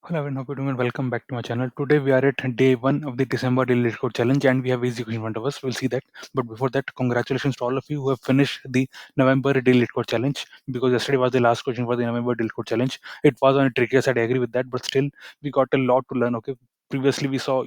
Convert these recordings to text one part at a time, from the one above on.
Hello everyone, hope you're doing well. Welcome back to my channel. Today we are at day one of the December daily code challenge and we have easy question in front of us. We'll see that. But before that, congratulations to all of you who have finished the November daily code challenge, because yesterday was the last question for the November daily code challenge. It was on a tricky side, I agree with that, but still we got a lot to learn. Okay. Previously we saw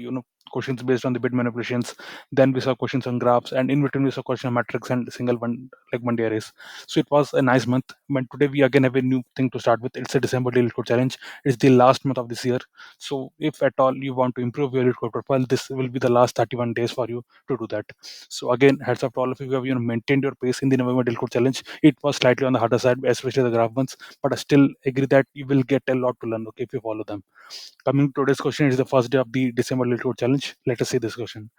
questions based on the bit manipulations, then we saw questions on graphs, and in between we saw question on matrix and single one like one day arrays. So it was a nice month. But today we again have a new thing to start with. It's a December daily code challenge. It's the last month of this year. So if at all you want to improve your LeetCode profile, this will be the last 31 days for you to do that. So again, heads up to all of you who have maintained your pace in the November LeetCode challenge. It was slightly on the harder side, especially the graph ones, but I still agree that you will get a lot to learn, okay, if you follow them. Coming to today's question, it is the first day of the December LeetCode challenge. Let us see this question.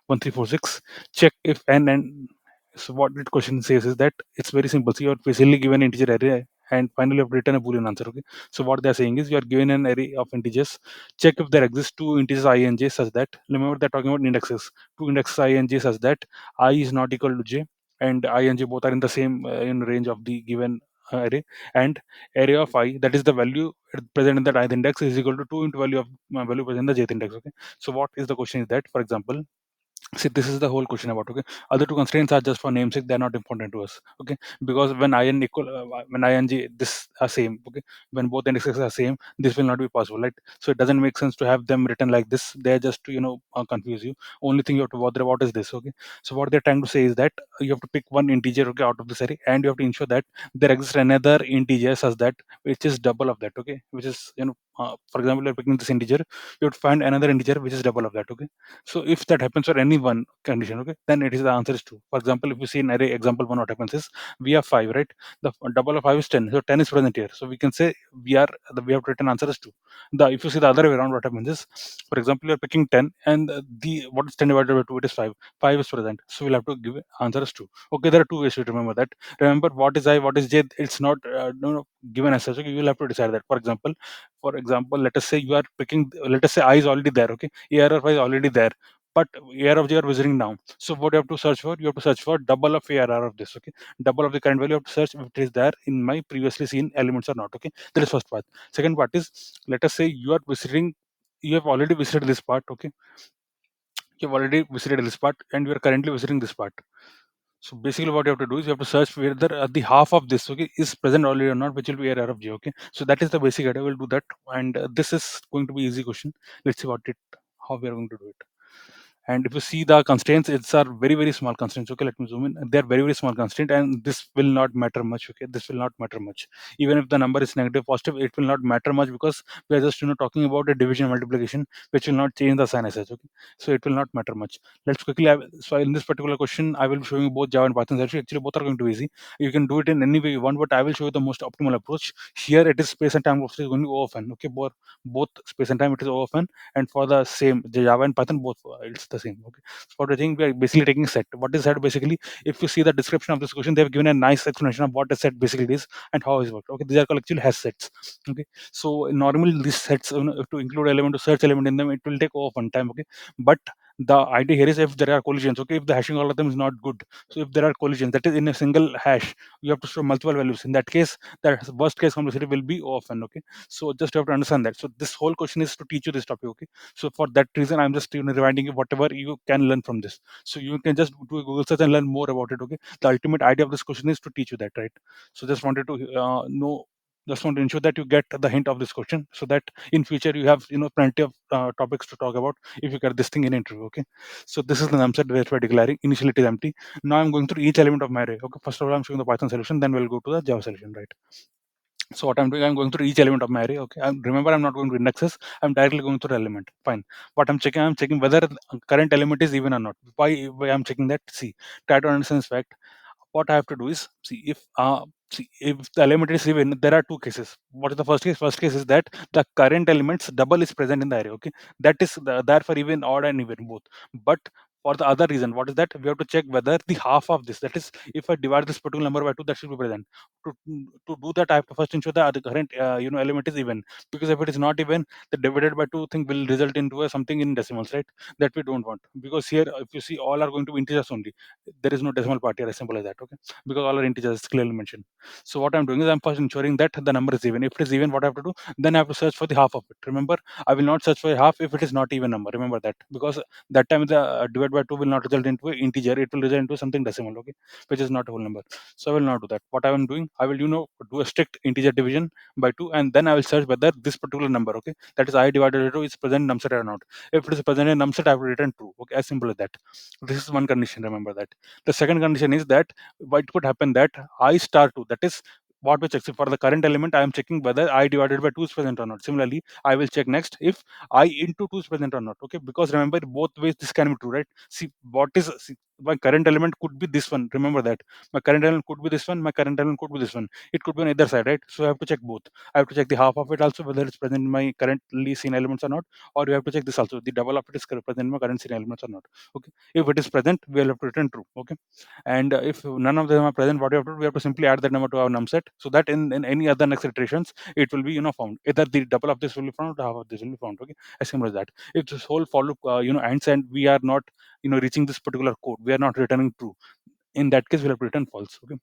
1346. Check if n and so what the question says is that it's very simple. So you are basically given an integer array and finally you have written a boolean answer. Okay. So what they are saying is you are given an array of integers. Check if there exist two integers I and j such that, remember they're talking about indexes. Two indexes I and j such that I is not equal to j and I and j both are in the same in range of the given array, and array of I, that is the value present in that ith index, is equal to 2 into value of value present in the jth index. Okay. So what is the question is that, for example, see, this is the whole question about, okay, other two constraints are just for namesake, they're not important to us. Okay, because when I and equal when I and j this are same, okay, when both indexes are same, this will not be possible, right? So it doesn't make sense to have them written like this. They're just to confuse you. Only thing you have to bother about is this. Okay, so what they're trying to say is that you have to pick one integer, okay, out of this array, and you have to ensure that there exists another integer such that which is double of that. Okay, which is for example, you're picking this integer, you have to find another integer which is double of that. Okay, so if that happens for any one condition, okay, then it is the answer is true. For example, if you see in array example one, what happens is we have 5, right? The double of 5 is 10, so 10 is present here. So we can say we have written answer is 2. The if you see the other way around, what happens is, for example, you're picking 10 and the what is 10 divided by 2? It is 5. 5 is present, so we'll have to give answer is 2. Okay, there are two ways to remember that. Remember what is I, what is j, it's not given as such. Okay, you will have to decide that. For example, let us say you are picking, let us say I is already there. Okay, AR of I is already there, but AR of J are visiting now. So what you have to search for? You have to search for double of ARR of this. Okay, double of the current value. You have to search if it is there in my previously seen elements or not. Okay, that is first part. Second part is, let us say you are visiting, you have already visited this part. Okay, you have already visited this part and you are currently visiting this part. So basically what you have to do is you have to search whether the half of this, okay, is present already or not, which will be error of j. Okay, so that is the basic idea. We'll do that, and this is going to be easy question. Let's see how we are going to do it. And if you see the constraints, it's are very very small constraints. Okay, let me zoom in. They're very very small constraint, and this will not matter much. Okay, this will not matter much. Even if the number is negative positive, it will not matter much, because we are just talking about a division multiplication, which will not change the sign as such. Okay, so it will not matter much. Let's quickly so in this particular question I will be showing you both Java and Python. Actually both are going to be easy. You can do it in any way you want, but I will show you the most optimal approach. Here it is space and time is going to be ofn. Okay, both space and time it is ofn, and for the same Java and Python, both it's the same. Okay, so for the thing we are basically taking set. What is set basically? If you see the description of this question, they have given a nice explanation of what a set basically is and how it works. Okay, these are called actually hash sets. Okay, so normally these sets, to include element to search element in them, it will take often time. Okay, but the idea here is if there are collisions. Okay, if the hashing algorithm is not good, so if there are collisions, that is in a single hash, you have to store multiple values. In that case, the worst case complexity will be often. Okay, so just you have to understand that. So this whole question is to teach you this topic. Okay, so for that reason I'm just reminding you whatever you can learn from this, so you can just do a Google search and learn more about it. Okay, the ultimate idea of this question is to teach you that, right? So just wanted to know, just want to ensure that you get the hint of this question, so that in future you have plenty of topics to talk about if you get this thing in interview. Okay, so this is the num set that we're declaring. Initially it is empty. Now I'm going through each element of my array. Okay, first of all I'm showing the Python solution, then we'll go to the Java solution, right? So what I'm doing, I'm going through each element of my array. Okay, remember I'm not going to indexes, I'm directly going through the element. Fine. What I'm checking whether the current element is even or not. Why I'm checking that? See, try to understand this fact. What I have to do is, see if the element is even, there are two cases. What is the first case? First case is that the current elements double is present in the array. Okay, that is there for even, odd and even both. But for the other reason. What is that? We have to check whether the half of this, that is, if I divide this particular number by 2, that should be present. To do that, I have to first ensure that the current element is even, because if it is not even, the divided by 2 thing will result into something in decimals, right? That we don't want, because here if you see, all are going to be integers only. There is no decimal part here, as simple as that. Okay, because all are integers, it's clearly mentioned. So what I'm doing is I'm first ensuring that the number is even. If it is even, what I have to do, then I have to search for the half of it. Remember, I will not search for a half if it is not even number. Remember that, because that time the divide by 2 will not result into an integer, it will result into something decimal, okay, which is not a whole number. So I will not do that. What I am doing, I will do a strict integer division by 2, and then I will search whether this particular number, okay, that is I divided by 2, is present in numset or not. If it is present in numset, I have to return true. Okay, as simple as that. This is one condition, remember that. The second condition is that what could happen, that I star 2, that is what we check. So for the current element, I am checking whether I divided by 2 is present or not. Similarly, I will check next if I into 2 is present or not. Okay, because remember, both ways this can be true, right? See, my current element could be this one. Remember that my current element could be this one. My current element could be this one. It could be on either side, right? So I have to check both. I have to check the half of it also, whether it's present in my currently seen elements or not, or you have to check this also, the double of it is present in my current seen elements or not. Okay, if it is present, we will have to return true. Okay, and if none of them are present, what we have to do, we have to simply add that number to our numset, so that in any other next iterations, it will be found. Either the double of this will be found, or half of this will be found. Okay, as simple as that. If this whole for loop ends and we are not reaching this particular code, we are not returning true, in that case we'll have to return false. Okay,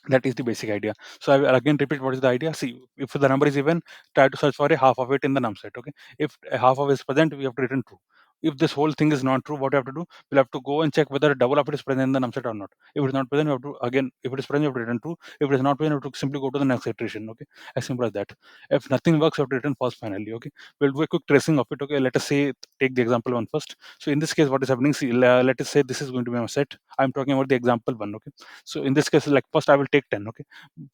that is the basic idea. So I will again repeat what is the idea. See, if the number is even, try to search for a half of it in the num set. Okay, if a half of it is present, we have to return true. If this whole thing is not true, what we have to do, we'll have to go and check whether a double of it is present in the num set or not. If it is not present, we have to again, if it is present, you have to return true. If it is not present, you have to simply go to the next iteration. Okay, as simple as that. If nothing works, you have to return false finally. Okay, we'll do a quick tracing of it. Okay, let us say, take the example one first. So in this case, what is happening, see, let us say this is going to be my set. I'm talking about the example one. Okay, so in this case, like, first I will take 10. Okay,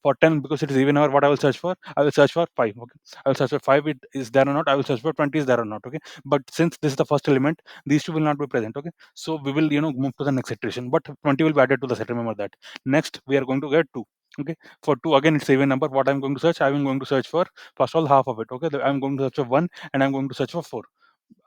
for 10, because it is even number, what I will search for, I will search for 5. Okay, I will search for 5, it is there or not. I will search for 20, is there or not. Okay, but since this is the first element, these two will not be present. Okay, so we will move to the next iteration, but 20 will be added to the set. Remember that. Next we are going to get 2. Okay, for 2, again it's even number. What I'm going to search, I'm going to search for first of all half of it. Okay, I'm going to search for 1, and I'm going to search for 4.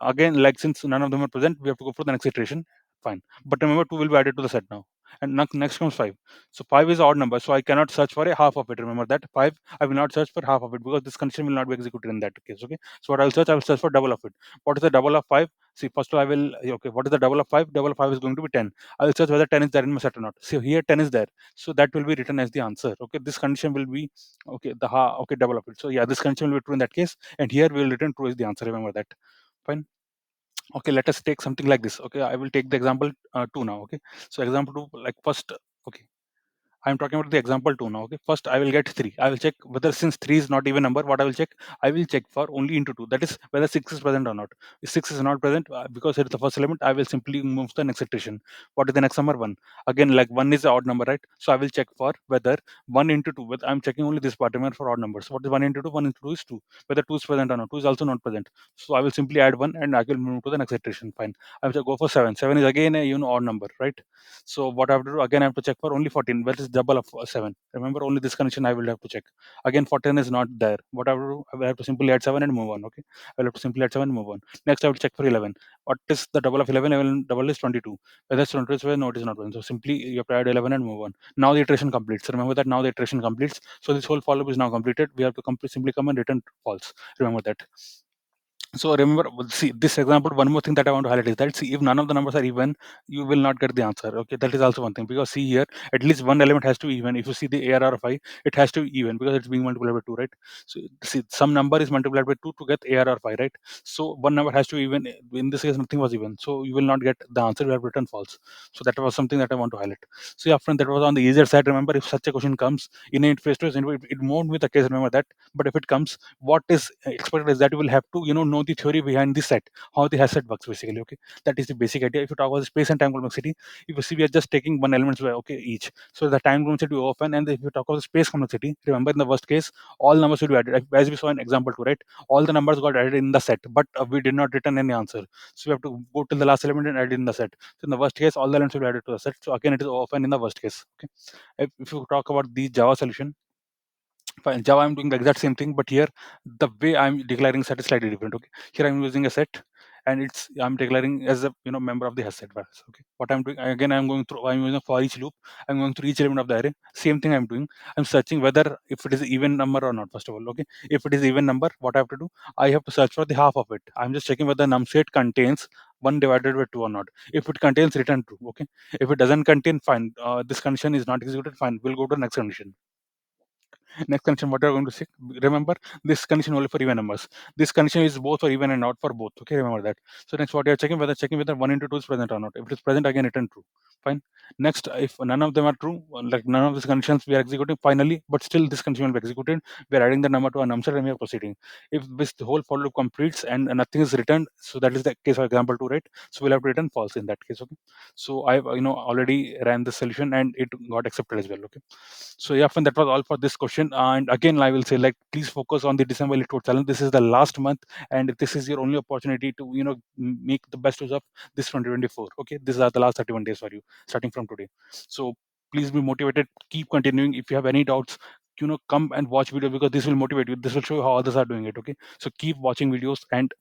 Again, like, since none of them are present, we have to go for the next iteration. Fine, but remember, 2 will be added to the set now, and next comes 5. So 5 is odd number, so I cannot search for a half of it. Remember that. 5, I will not search for half of it, because this condition will not be executed in that case. Okay, so what I will search for double of it. What is the double of 5? See, first I will, okay, what is the double of 5? Double of 5 is going to be 10. I will search whether 10 is there in my set or not. So here 10 is there, so that will be written as the answer. Okay, this condition will be, okay, okay, double of it. So yeah, this condition will be true in that case, and here we will return true as the answer. Remember that. Fine. Okay, let us take something like this. Okay, I will take the example 2 now. Okay, so example 2, like, first, okay, I'm talking about the example 2 now. Okay, first I will get 3. I will check whether, since 3 is not even number, what I will check, I will check for only into 2, that is whether 6 is present or not. If 6 is not present, because it is the first element, I will simply move to the next iteration. What is the next number? 1. Again, like, 1 is the odd number, right? So I will check for whether 1 into 2, but I'm checking only this part. Remember, for odd numbers, what is 1 into 2? 1 into 2 is 2. Whether 2 is present or not. 2 is also not present, so I will simply add 1, and I will move to the next iteration. Fine, I will go for 7. 7 is again a odd number, right? So what I have to do, again, I have to check for only 14, which is double of 7. Remember, only this condition I will have to check. Again, 14 is not there. What I have to do, I will have to simply add 7 and move on. Okay, I will have to simply add 7 and move on. Next, I will check for 11. What is the double of 11? 11 double is 22. Whether it's 22 is present, no, it is not present. So simply you have to add 11 and move on. Now the iteration completes. Remember that, now the iteration completes. So this whole for loop is now completed. We have to simply come and return false. Remember that. So remember, see, this example, one more thing that I want to highlight is that, see, if none of the numbers are even, you will not get the answer. Okay, that is also one thing, because see here, at least one element has to be even. If you see the ARR of I, it has to be even, because it's being multiplied by 2, right? So see, some number is multiplied by 2 to get ARR of I, right? So one number has to be even. In this case, nothing was even, so you will not get the answer. We have written false. So that was something that I want to highlight. So yeah, friend, that was on the easier side. Remember, if such a question comes in a face-to-face interview, it won't be the case. Remember that. But if it comes, what is expected is that you will have to know the theory behind the set, how the set works, basically. Okay, that is the basic idea. If you talk about space and time complexity, if you see, we are just taking one element, okay, each. So the time complexity will open, and if you talk about space complexity, remember, in the worst case, all numbers will be added, as we saw in example 2, right? All the numbers got added in the set, but we did not return any answer, so we have to go till the last element and add it in the set. So in the worst case, all the elements will be added to the set. So again, it is often in the worst case. Okay, if you talk about the Java solution, fine, Java, I'm doing the exact same thing, but here the way I'm declaring set is slightly different. Okay, here I'm using a set, and I'm declaring as a member of the has set class. Okay, what I'm doing again, I'm using a for each loop. I'm going through each element of the array. Same thing I'm doing. I'm searching whether if it is even number or not. First of all, okay, if it is even number, what I have to do, I have to search for the half of it. I'm just checking whether num set contains 1 divided by 2 or not. If it contains, return true. Okay, if it doesn't contain, fine. This condition is not executed. Fine, we'll go to the next condition. Next condition, what you're going to say, remember, this condition only for even numbers. This condition is both for even and not for both. Okay, remember that. So next, what you're checking whether 1 into 2 is present or not. If it is present, again return true. Fine. Next, if none of them are true, like none of these conditions we are executing finally, but still this condition will be executed, we are adding the number to a num set and we are proceeding. If this the whole for loop completes and nothing is returned, so that is the case of example 2, right? So we'll have to return false in that case. Okay, so I've already ran the solution and it got accepted as well. Okay, so yeah, friend, that was all for this question. And again, I will say, like, please focus on the December LeetCode challenge. This is the last month, and this is your only opportunity to make the best use of this 2024. Okay, these are the last 31 days for you, starting from today. So please be motivated. Keep continuing. If you have any doubts, come and watch video, because this will motivate you. This will show you how others are doing it. Okay, so keep watching videos and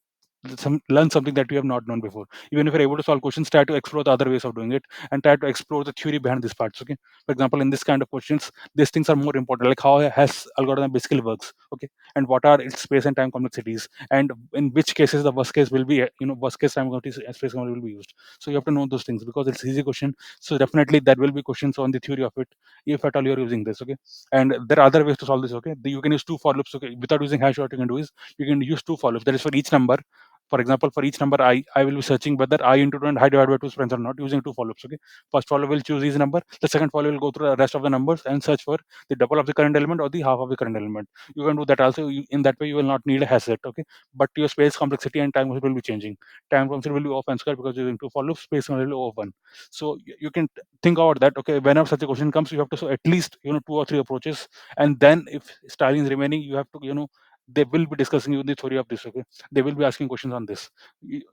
learn something that you have not known before. Even if you're able to solve questions, try to explore the other ways of doing it and try to explore the theory behind these parts. Okay, for example, in this kind of questions, these things are more important, like how has algorithm basically works. Okay, and what are its space and time complexities, and in which cases the worst case will be worst case time complexity and space complexity will be used. So you have to know those things, because it's easy question. So definitely there will be questions on the theory of it, if at all you're using this. Okay, and there are other ways to solve this. Okay, you can use two for loops. Okay, without using hash, what you can do is you can use two for loops. That is, for each number, for example, for each number I will be searching whether I into 2 and I divided by 2 is present or not, using two for loops. Okay, first for loop will choose each number, the second for loop will go through the rest of the numbers and search for the double of the current element or the half of the current element. You can do that also. In that way you will not need a hash set. Okay, but your space complexity and time will be changing. Time complexity will be off and square, because you're using two for loops. Space will be off one. So you can think about that. Okay, whenever such a question comes, you have to, so at least two or three approaches, and then if styling is remaining, you have to they will be discussing you the theory of this. Okay, they will be asking questions on this.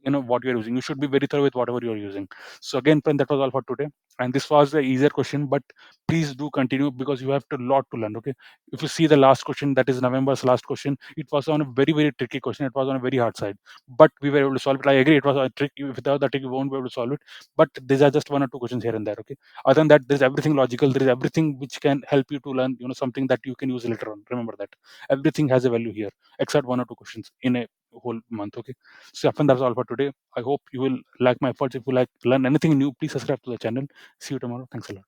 What you're using, you should be very thorough with whatever you're using. So again, friend, that was all for today, and this was the easier question, but please do continue, because you have a lot to learn. Okay, if you see the last question, that is November's last question, it was on a very, very tricky question. It was on a very hard side, but we were able to solve it. I agree, it was a trick. Without the trick, you won't be able to solve it, but these are just one or two questions here and there. Okay, other than that, there's everything logical. There is everything which can help you to learn something that you can use later on. Remember that everything has a value here, except one or two questions in a whole month. Okay, so often that's all for today. I hope you will like my efforts. If you like learn anything new, please subscribe to the channel. See you tomorrow. Thanks a lot.